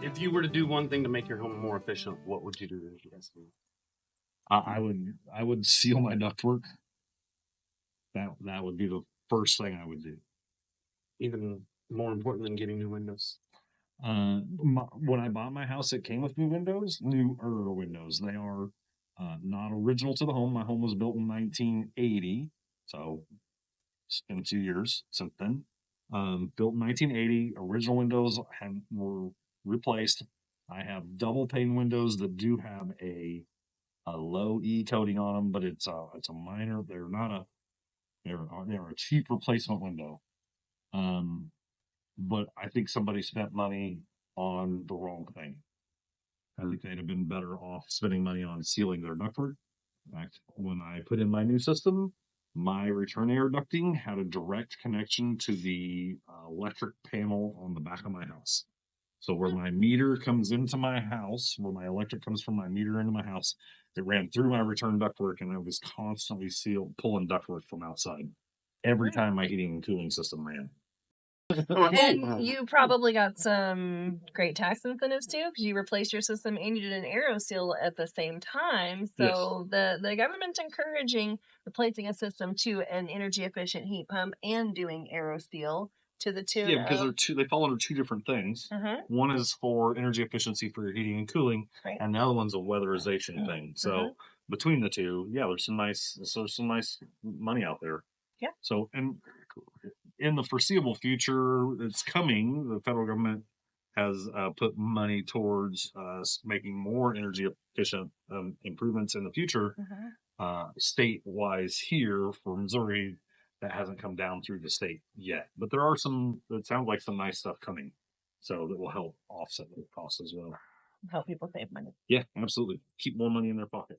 If you were to do one thing to make your home more efficient, what would you do? I would seal my ductwork. That would be the first thing I would do. Even more important than getting new windows. When I bought my house, it came with new windows. They are not original to the home. My home was built in 1980, so it's been 2 years since then. Built in 1980, original windows were replaced. I have double pane windows that do have a low E coating on them, but it's a minor. They're a cheap replacement window. But I think somebody spent money on the wrong thing. I think they'd have been better off spending money on sealing their ductwork. In fact, when I put in my new system, my return air ducting had a direct connection to the electric panel on the back of my house. So where my meter comes into my house, where my electric comes from my meter into my house, it ran through my return ductwork, and I was constantly pulling ductwork from outside every time my heating and cooling system ran. And you probably got some great tax incentives too, because you replaced your system and you did an AeroSeal at the same time. So the government's encouraging replacing a system to an energy efficient heat pump and doing AeroSeal to the tune. Yeah, because they fall under two different things. One is for energy efficiency for your heating and cooling, and the other one's a weatherization thing. So between the two, there's some nice money out there. Yeah. So and in the foreseeable future, it's coming. The federal government has put money towards making more energy efficient improvements in the future. State-wise here for Missouri, that hasn't come down through the state yet. But there are it sounds like some nice stuff coming. So that will help offset the costs as well. Help people save money. Yeah, absolutely. Keep more money in their pocket.